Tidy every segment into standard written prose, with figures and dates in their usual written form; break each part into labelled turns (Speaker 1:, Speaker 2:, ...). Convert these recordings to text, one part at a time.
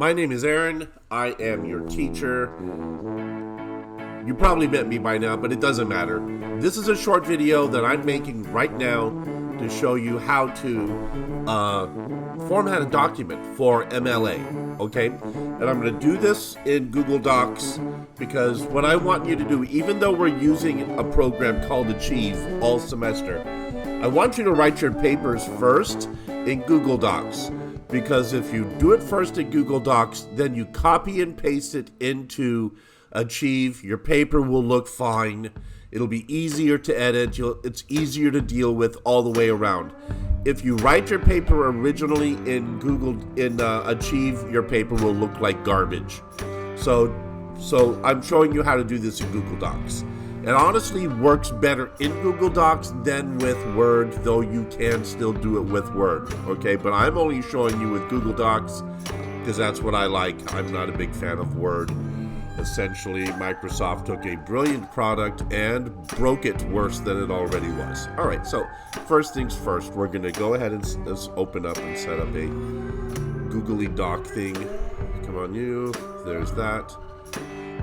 Speaker 1: My name is Aaron. I am your teacher. You probably met me by now, but it doesn't matter. This is a short video that I'm making right now to show you how to format a document for MLA, okay? And I'm going to do this in Google Docs because what I want you to do, even though we're using a program called Achieve all semester, I want you to write your papers first in Google Docs. Because if you do it first in Google Docs, then you copy and paste it into Achieve, your paper will look fine. It'll be easier to edit. It's easier to deal with all the way around. If you write your paper originally in Achieve, your paper will look like garbage. So I'm showing you how to do this in Google Docs. It honestly works better in Google Docs than with Word, though you can still do it with Word, okay? But I'm only showing you with Google Docs because that's what I like. I'm not a big fan of Word. Essentially, Microsoft took a brilliant product and broke it worse than it already was. All right, so first things first, we're going to go ahead and let's open up and set up a Googly Doc thing. Come on, you. There's that.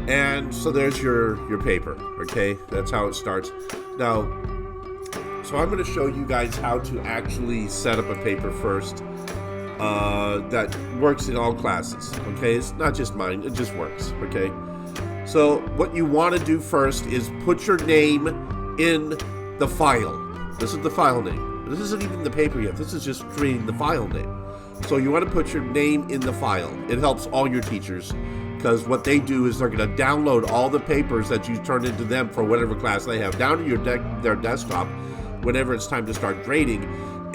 Speaker 1: And so there's your paper, okay? That's how it starts. Now, so I'm going to show you guys how to actually set up a paper first that works in all classes, okay? It's not just mine, it just works, okay? So what you want to do first is put your name in the file. This is the file name. This isn't even the paper yet. This is just creating the file name. So you want to put your name in the file. It helps all your teachers. Because what they do is they're going to download all the papers that you turn into them for whatever class they have down to their desktop whenever it's time to start grading.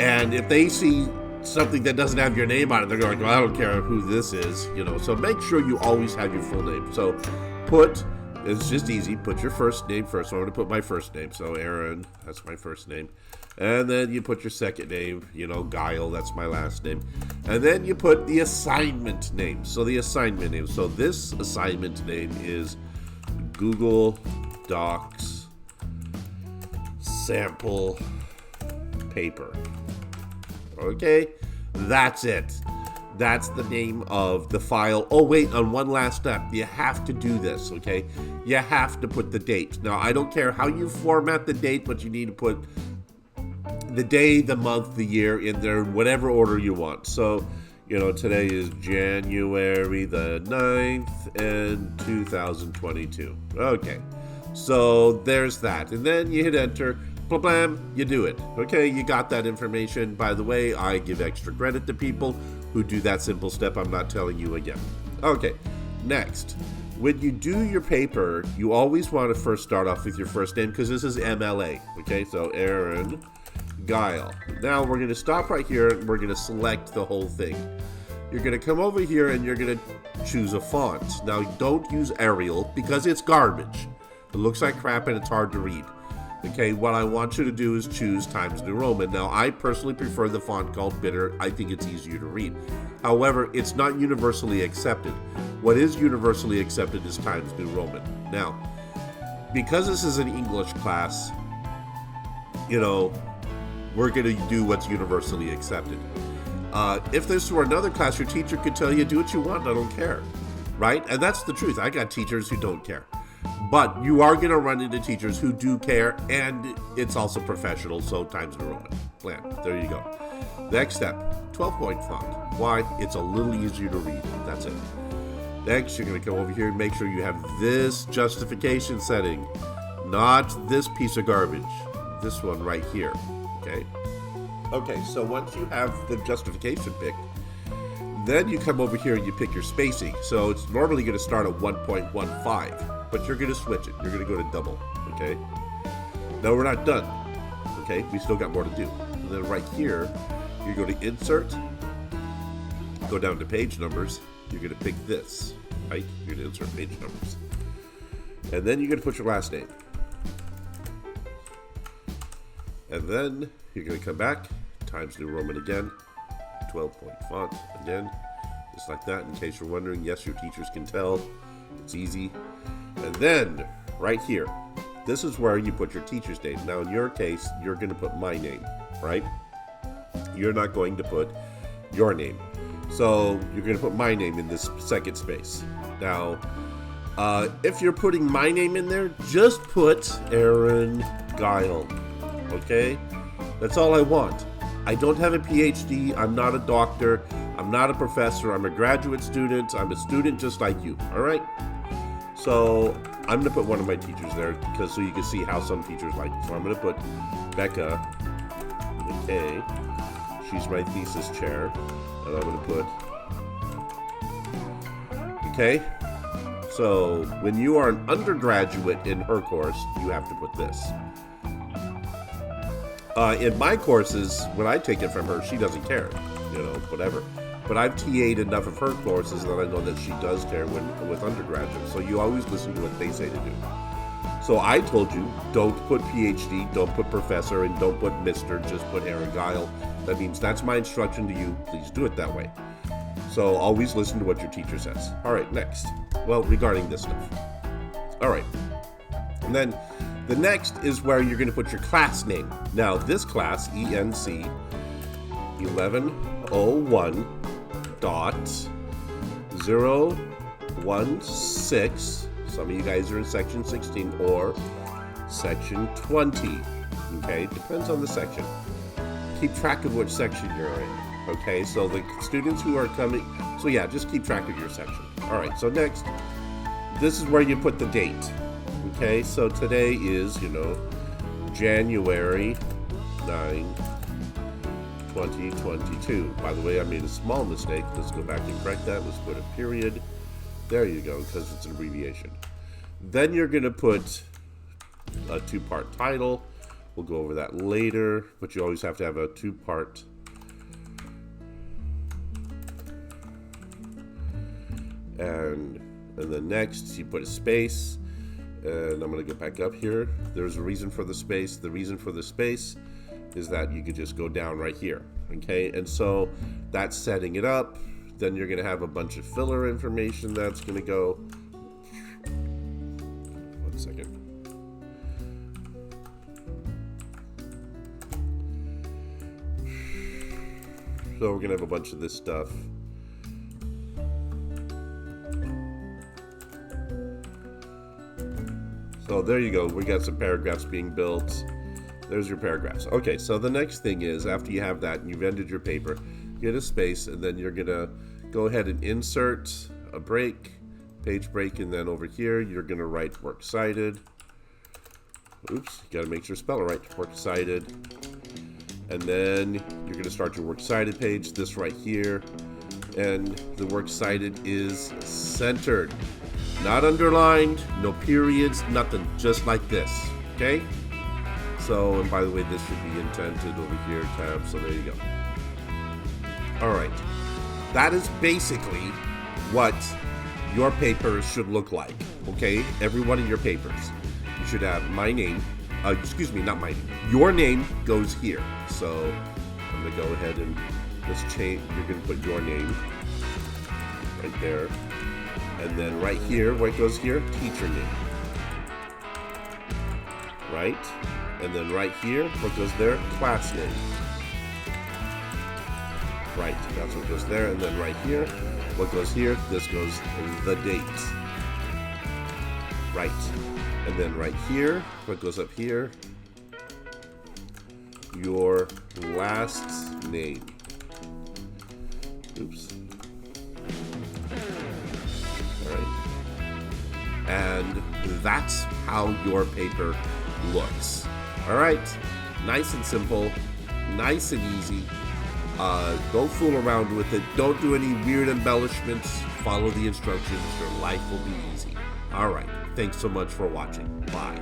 Speaker 1: And if they see something that doesn't have your name on it, they're going, well, I don't care who this is, you know. So make sure you always have your full name. So it's just easy, put your first name first. So I'm going to put my first name. So Aaron, that's my first name. And then you put your second name, you know, Guile, that's my last name. And then you put the assignment name. So the assignment name. So this assignment name is Google Docs Sample Paper. Okay, that's it. That's the name of the file. Oh, wait, on one last step. You have to do this, okay? You have to put the date. Now, I don't care how you format the date, but you need to put the day, the month, the year in there, whatever order you want. So, you know, today is January the 9th and 2022. Okay, so there's that. And then you hit enter, blah, blam, you do it. Okay, you got that information. By the way, I give extra credit to people who do that simple step. I'm not telling you again. Okay, next. When you do your paper, you always want to first start off with your first name because this is MLA. Okay, so Aaron Guile. Now we're going to stop right here and we're going to select the whole thing. You're going to come over here and you're going to choose a font. Now don't use Arial because it's garbage. It looks like crap and it's hard to read. Okay, what I want you to do is choose Times New Roman. Now I personally prefer the font called Bitter. I think it's easier to read. However, it's not universally accepted. What is universally accepted is Times New Roman. Now, because this is an English class, you know, we're going to do what's universally accepted. If this were another class, your teacher could tell you, do what you want, I don't care, right? And that's the truth. I got teachers who don't care. But you are going to run into teachers who do care, and it's also professional, so Times New Roman. Plan. There you go. Next step, 12-point font. Why? It's a little easier to read. That's it. Next, you're going to come over here and make sure you have this justification setting, not this piece of garbage. This one right here. Okay. Okay, so once you have the justification picked, then you come over here and you pick your spacing. So it's normally going to start at 1.15, but you're going to switch it. You're going to go to double, okay? No, we're not done, okay? We still got more to do. And then right here, you go to Insert, go down to Page Numbers. You're going to pick this, right? You're going to insert page numbers. And then you're going to put your last name. And then you're going to come back, Times New Roman again, 12-point font again, just like that. In case you're wondering, yes, your teachers can tell. It's easy. And then right here, this is where you put your teacher's name. Now, in your case, you're going to put my name, right? You're not going to put your name. So you're going to put my name in this second space. Now, if you're putting my name in there, just put Aaron Guile. Okay? That's all I want. I don't have a PhD. I'm not a doctor. I'm not a professor. I'm a graduate student. I'm a student just like you. All right? So I'm going to put one of my teachers there so you can see how some teachers like it. So I'm going to put Becca McKay. She's my thesis chair. And I'm going to put... Okay? So when you are an undergraduate in her course, you have to put this. In my courses, when I take it from her, she doesn't care, whatever. But I've TA'd enough of her courses that I know that she does care with undergraduates. So you always listen to what they say to do. So I told you, don't put PhD, don't put professor, and don't put Mr., just put Aaron Guile. That means that's my instruction to you. Please do it that way. So always listen to what your teacher says. All right, next. Well, regarding this stuff. All right. And then the next is where you're going to put your class name. Now, this class, ENC 1101.016. Some of you guys are in section 16 or section 20. Okay, depends on the section. Keep track of which section you're in. Okay, so the students who are coming, so yeah, just keep track of your section. All right, so next, this is where you put the date. Okay, so today is, January 9, 2022. By the way, I made a small mistake. Let's go back and correct that. Let's put a period. There you go, because it's an abbreviation. Then you're going to put a two-part title. We'll go over that later, but you always have to have a two-part. And then next, you put a space. And I'm going to go back up here. There's a reason for the space. The reason for the space is that you could just go down right here. Okay, and so that's setting it up. Then you're going to have a bunch of filler information that's going to go. 1 second. So we're going to have a bunch of this stuff. So there you go. We got some paragraphs being built. There's your paragraphs. Okay, so the next thing is, after you have that and you've ended your paper, get a space, and then you're going to go ahead and insert a break, page break, and then over here you're going to write works cited. Oops, you got to make sure spell it right. Works cited. And then you're going to start your works cited page, this right here. And the works cited is centered. Not underlined, no periods, nothing, just like this, okay? So, and by the way, this should be indented over here, tab, so there you go. All right, that is basically what your papers should look like, okay? Every one of your papers. You should have my name, not my name, your name goes here. So, I'm gonna go ahead and let's change, you're gonna put your name right there. And then right here, what goes here? Teacher name. Right? And then right here, what goes there? Class name. Right, that's what goes there. And then right here, what goes here? This goes the date. Right. And then right here, what goes up here? Your last name. Oops. And that's how your paper looks. All right, nice and simple, nice and easy. Don't fool around with it. Don't do any weird embellishments. Follow the instructions. Your life will be easy. All right, thanks so much for watching. Bye.